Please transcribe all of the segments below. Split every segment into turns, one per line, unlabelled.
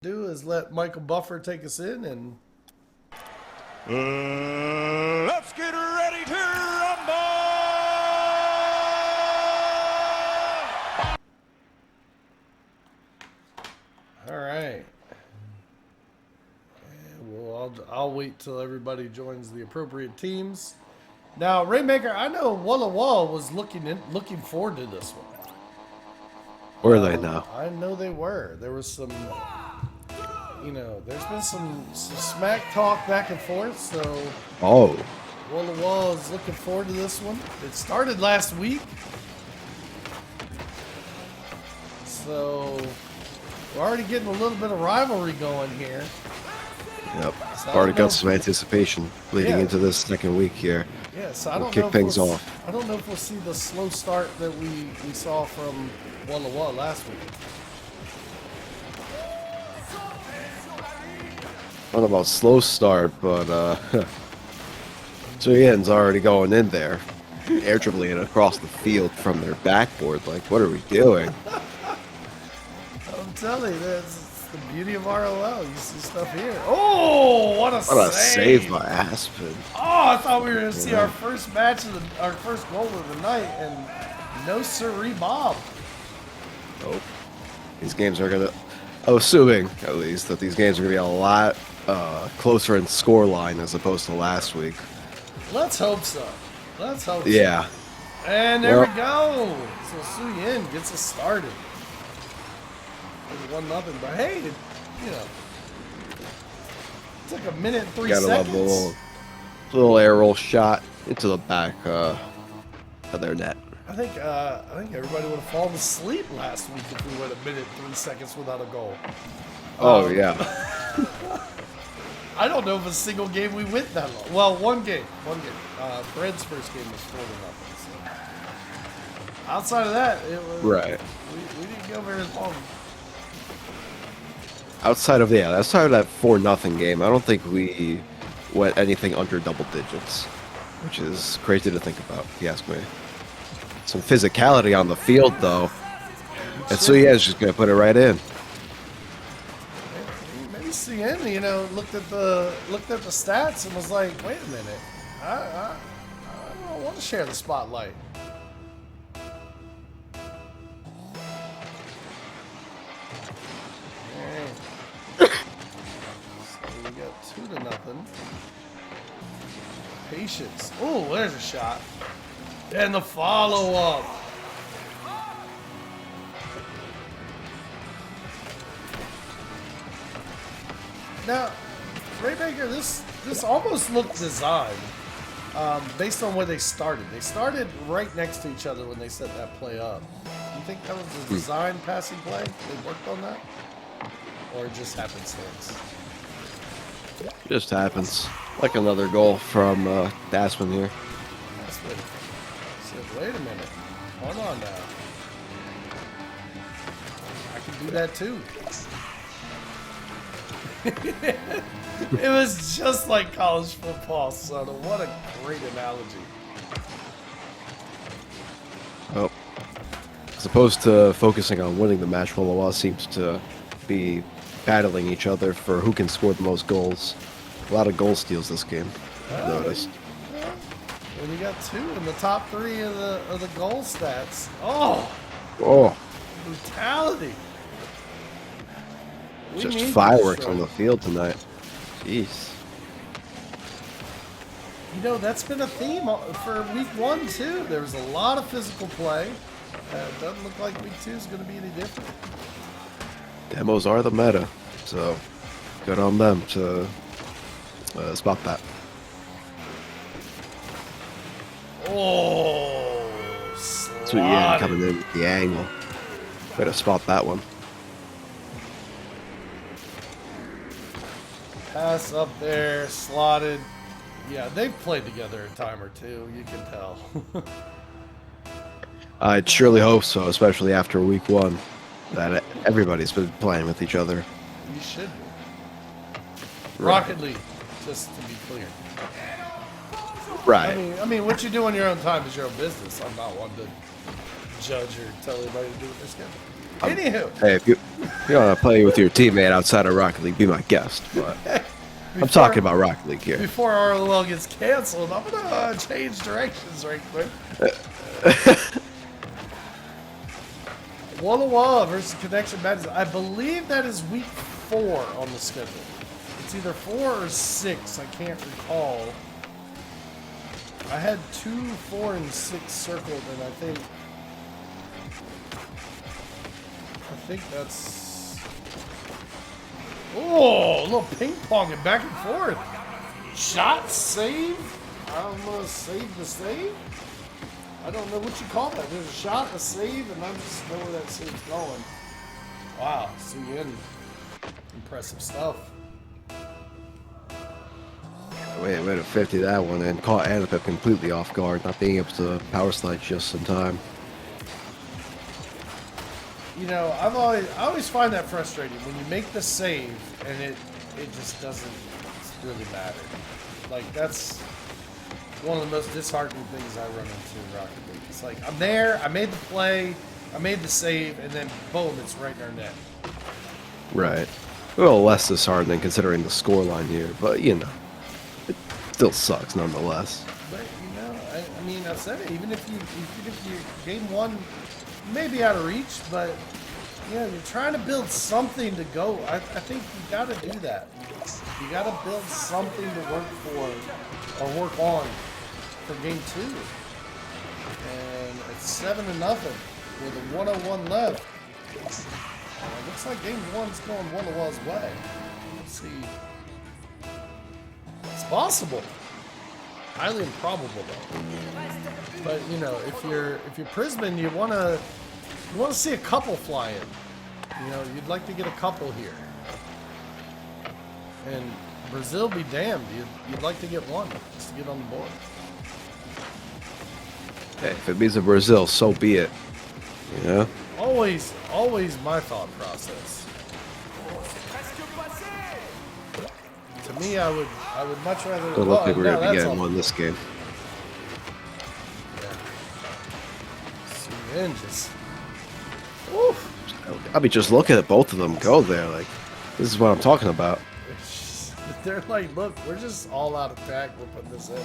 Do is let Michael Buffer take us in and
let's get ready to rumble!
all right. I'll wait till everybody joins the appropriate teams. Now, Rainmaker, I know WLW was looking forward to this one.
Were they now?
I know they were. There was some, there's been some smack talk back and forth. So, WLW is looking forward to this one. It started last week, so we're already getting a little bit of rivalry going here.
Yep.
So
Already got some anticipation leading into this second week here.
Yeah, so I don't
kick
know
things off.
I don't know if we'll see the slow start that we saw from WLW last week.
I don't know about slow start, but Zuyen's already going in there, air dribbling it across the field from their backboard. Like, what are we doing?
I'm telling you, that's the beauty of RLOL. You see stuff here. Oh, what a
save by Aspen.
Oh, I thought we were going to see our first match our first goal of the night, and no siree, Bob.
Nope. These games are gonna. I'm assuming, at least, that these games are gonna be a lot closer in score line as opposed to last week.
Let's hope so. Let's hope
Yeah.
so. And there we go. So Zuyen gets us started. 1-0, but hey, it took a minute and 3
Gotta
seconds.
love the little air roll shot into the back of their net.
I think everybody would have fallen asleep last week if we went a minute and 3 seconds without a goal.
Yeah.
I don't know if a single game we went that long. Well, one game. Fred's first game was 4-0. So. Outside of that, it was
Right.
We didn't go very long.
Outside of that 4-0 game, I don't think we went anything under double digits, which is crazy to think about, if you ask me. Some physicality on the field, though, and so is just gonna put it right in.
Maybe CN, looked at the stats and was like, wait a minute, I don't want to share the spotlight. We got 2-0. Patience. Oh, there's a shot. And the follow-up. Now, Rainmaker, this almost looked designed based on where they started. They started right next to each other when they set that play up. Do you think that was a design passing play? They worked on that? Or it just happenstance?
Just happens. Like another goal from Aspen here.
Aspen said, wait a minute. Hold on now. I can do that too. It was just like college football, son. What a great analogy.
Oh. As opposed to focusing on winning the match, WLW seems to be battling each other for who can score the most goals. A lot of goal steals this game, I've noticed.
Well, you got 2 in the top 3 of the goal stats. Oh! Brutality.
Just fireworks on the field tonight. Jeez.
That's been a theme for week 1 too. There was a lot of physical play. It doesn't look like week 2 is going to be any different.
Demos are the meta, so good on them to spot that.
Oh,
So yeah, coming in with the angle. Better spot that one.
Pass up there, slotted. Yeah, they've played together a time or two. You can tell.
I'd surely hope so, especially after week 1, that everybody's been playing with each other.
You should be.
Right.
Rocket League, just to be clear.
Right.
I mean, what you do on your own time is your own business. I'm not one to judge or tell anybody to do what they're scheduled. Anywho.
Hey, if you want to play with your teammate outside of Rocket League, be my guest. But I'm talking about Rocket League here.
Before RLOL gets canceled, I'm gonna change directions right quick. Walla Walla versus Connection Madness. I believe that is week 4 on the schedule. It's either 4 or 6. I can't recall. I had 2, 4, and 6 circled, and I think that's. Oh, a little ping ponging back and forth. Shot, save. I'm gonna save the save. I don't know what you call that. There's a shot, a save, and I just know where that save's going. Wow, Suyin. Impressive stuff.
Way to 50 that one and caught Anipep completely off guard, not being able to power slide just in time.
You know, I always find that frustrating when you make the save and it just doesn't really matter. Like, that's one of the most disheartening things I run into in Rocket League. It's like, I'm there, I made the play, I made the save, and then boom, it's right in our net.
Right. A little less disheartening considering the scoreline here, but you know, it still sucks nonetheless.
But you know, I mean, I've said it. Even if you game 1 may be out of reach, but you know, you're trying to build something to go. I think you got to do that. You got to build something to work for or work on for game 2. And it's 7-0 with a 101 left. It looks like game 1's going Walla Walla's way. Let's see. It's possible. Highly improbable though. But you know, if you're Prismen, you wanna see a couple fly in. You know, you'd like to get a couple here. And Brazil be damned. You'd like to get one just to get on the board.
Hey, if it means a Brazil, so be it. You know?
Always my thought process. To me, I would much rather.
Don't look like we're gonna be getting one this game.
Yeah. See, just. Oof.
I'll be just looking at both of them go there. Like, this is what I'm talking about.
They're like, look, we're just all out attack. We're putting this in.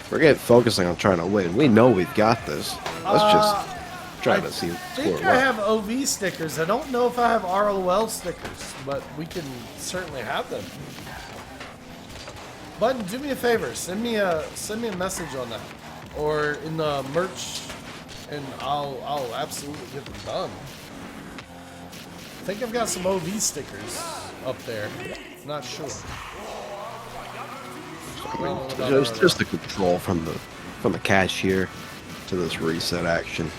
Forget focusing on trying to win. We know we've got this. Let's just try to see
I
score
think I have OV stickers. I don't know if I have RLOL stickers, but we can certainly have them. Button, do me a favor. Send me a message on that, or in the merch, and I'll absolutely get them done. I think I've got some OV stickers up there. Not sure.
There's just the control from the cashier to this reset action.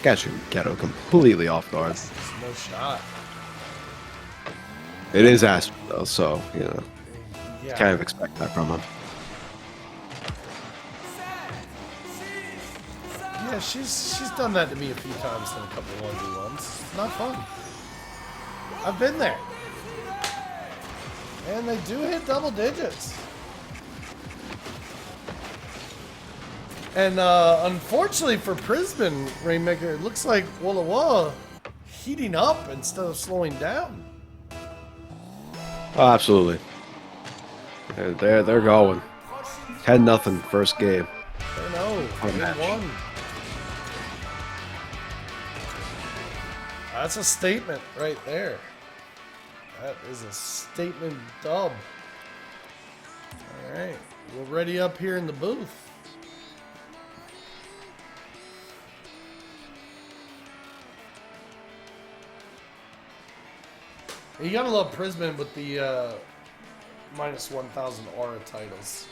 Catching Ghetto completely off guard.
No shot.
It is Aspen though, so you know,
Yeah.
kind of expect that from him.
Yeah, she's done that to me a few times in a couple of 1v1s. It's not fun. I've been there. And they do hit double digits. And unfortunately for Prismen, Rainmaker, it looks like Walla Walla heating up instead of slowing down.
Oh, absolutely. They're going. 10-0 first game.
I know. Game
match.
1. That's a statement right there. That is a statement dub. All right, we're ready up here in the booth. You gotta love Prismen with the minus 1,000 aura titles.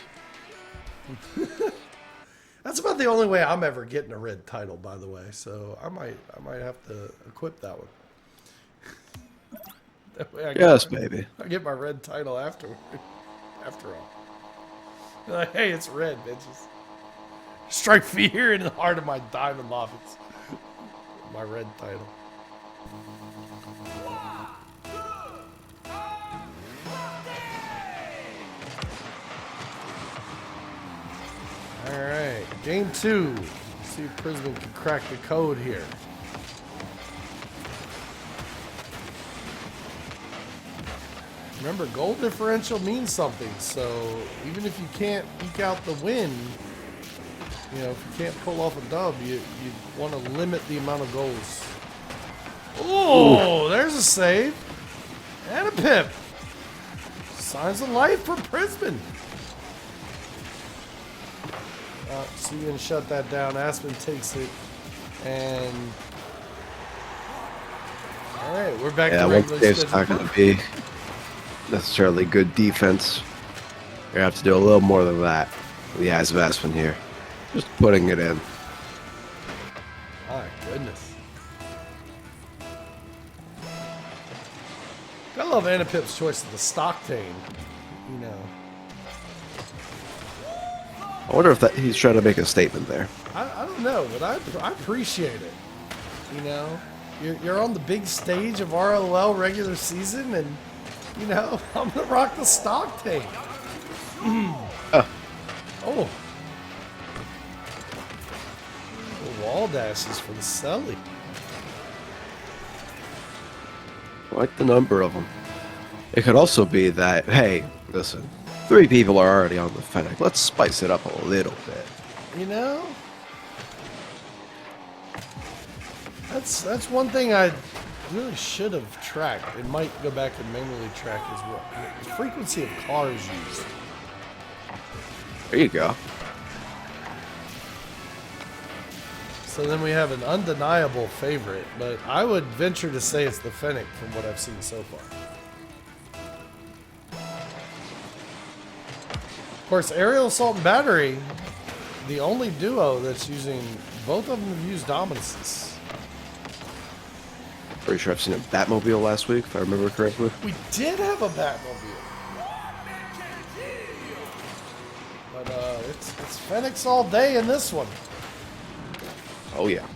That's about the only way I'm ever getting a red title, by the way. So I might have to equip that one. That way
Yes, baby.
I get my red title after all. You're like, hey, it's red, bitches. Strike fear in the heart of my diamond lobbies. My red title. All right, game 2. See if Prismen can crack the code here. Remember, goal differential means something, so even if you can't eke out the win, you know, if you can't pull off a dub, you want to limit the amount of goals. Oh, there's a save. And a pip. Signs of life for Prismen. So you can shut that down. Aspen takes it. And all right, we're back to regular
save's
schedule.
not going to be necessarily good defense. You're going to have to do a little more than that with the eyes of Aspen here. Just putting it in.
My goodness. I love Anapip's choice of the Stocktain. You know.
I wonder if he's trying to make a statement there.
I don't know, but I appreciate it. You know, you're on the big stage of RLOL regular season, and you know I'm gonna rock the Stocktain. Oh, the wall dashes for the Selly.
I like the number of them. It could also be that, hey, listen, 3 people are already on the Fennec. Let's spice it up a little bit.
You know, that's one thing I really should have tracked. It might go back and manually track as well. The frequency of cars used.
There you go.
So then we have an undeniable favorite, but I would venture to say it's the Fennec from what I've seen so far. Of course, Aerial Assault and Battery, the only duo that's using, both of them have used Dominances.
Pretty sure I've seen a Batmobile last week, if I remember correctly.
We did have a Batmobile. But it's Fennecs all day in this one.
Oh, yeah.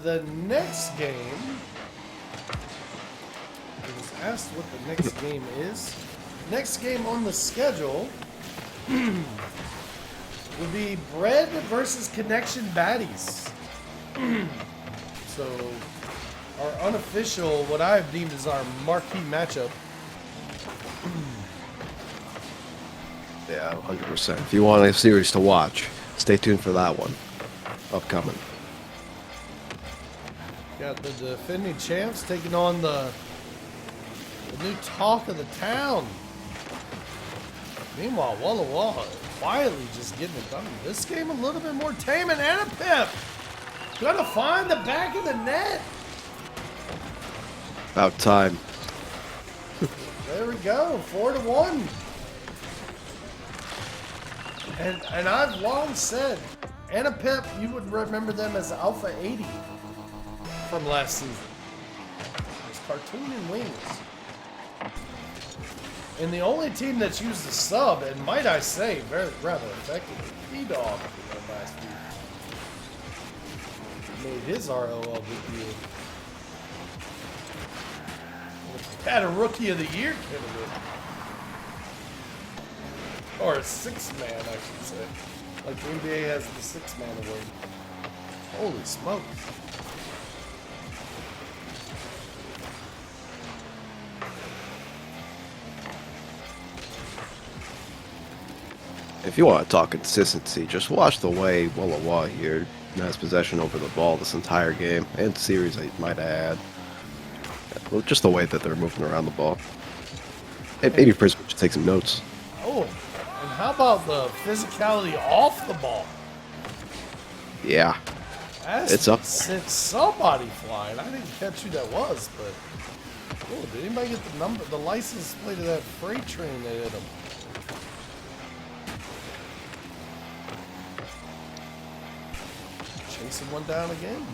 The next game, I was asked what the next game is. Next game on the schedule would be Bread versus Connection Baddies. So, our unofficial, what I've deemed as our marquee matchup.
Yeah, 100%. If you want a series to watch, stay tuned for that one. Upcoming.
Got the defending champs taking on the new talk of the town. Meanwhile, Walla Walla quietly just getting it done. This game a little bit more tame, and Anapip gonna find the back of the net.
About time.
There we go, 4-1. And I've long said, Anapip, you would remember them as Alpha 80 from last season. It's Cartoon and Wings. And the only team that's used the sub, and might I say, rather effectively, P-Dog last week. Made his RLL debut. Had a Rookie of the Year candidate. Or a 6-man, I should say. Like the NBA has the 6-man award. Holy smokes.
If you want to talk consistency, just watch the way Walla Walla here has possession over the ball this entire game, and series, I might add. Well, just the way that they're moving around the ball. Hey, maybe Prismen should take some notes.
Oh, and how about the physicality off the ball?
Yeah. It's up there.
Sent somebody flying. I didn't catch who that was, but oh, did anybody get the license plate of that freight train that hit him? Chasing one down again.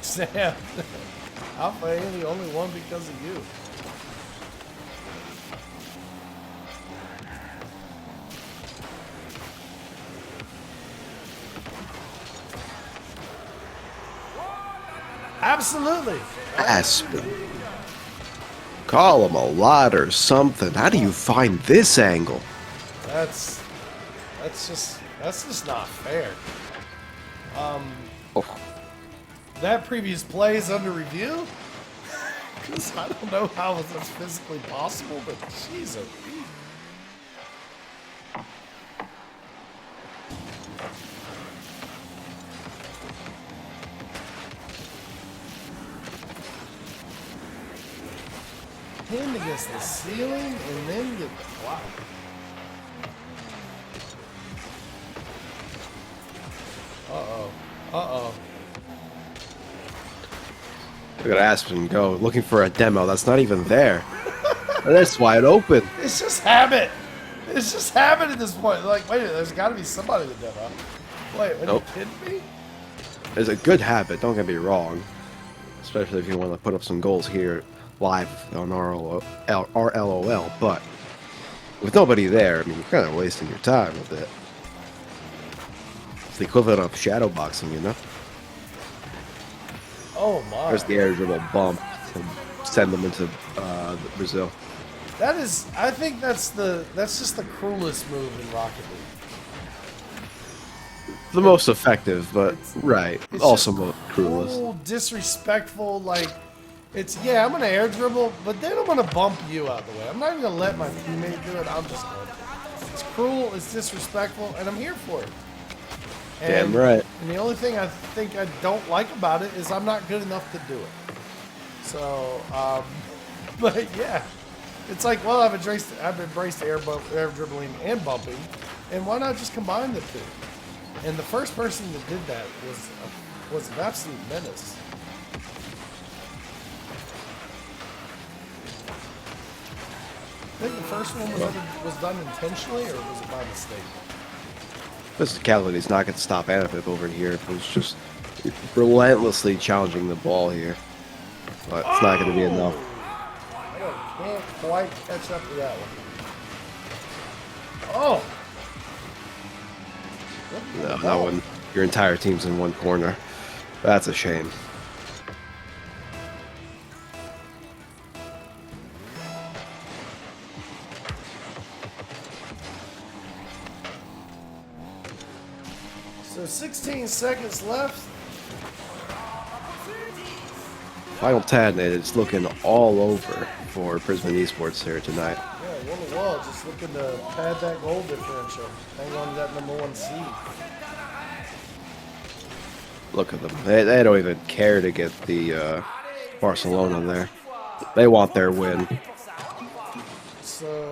Sam, Alpha A, the only one because of you. Absolutely.
Aspen. Call him a lot or something. How do you find this angle?
That's just not fair.
Oh.
That previous play is under review? Because I don't know how that's physically possible, but jeez, oh, Pete. Pinned against the ceiling and then get the block. Uh-oh. Uh-oh.
Look at Aspen go, looking for a demo that's not even there. That's wide open.
It's just habit. It's just habit at this point. Like, wait a minute, there's got to be somebody to demo. Wait, are
Nope.
you kidding me?
It's a good habit, don't get me wrong. Especially if you want to put up some goals here live on RLOL, but with nobody there, I mean, you're kind of wasting your time with it. It's the equivalent of shadow boxing, you know?
Oh my.
There's the air dribble bump to send them into Brazil.
That is, I think that's just the cruelest move in Rocket League.
The most effective, but right.
It's
Also
just
most cruelest.
cruel, disrespectful, like, it's, yeah, I'm going to air dribble, but then I'm going to bump you out the way. I'm not even going to let my teammate do it. I'm just going to. It's cruel, it's disrespectful, and I'm here for it.
Damn right.
And the only thing I think I don't like about it is I'm not good enough to do it. So, but yeah. It's like, well, I've embraced air dribbling and bumping, and why not just combine the two? And the first person that did that was an absolute menace. I think the first one was done intentionally, or was it by mistake?
Physicality is not going to stop Anapip over here. It was just relentlessly challenging the ball here. But it's not going to be enough.
I can't quite catch up to that one. Oh!
No, that one. Your entire team's in one corner. That's a shame.
So 16 seconds left.
Final 10, it's looking all over for Prismen Esports here tonight.
Yeah, WLW just looking to pad that goal differential. Hang on to that #1 seed.
Look at them. They don't even care to get the Barcelona there. They want their win.
So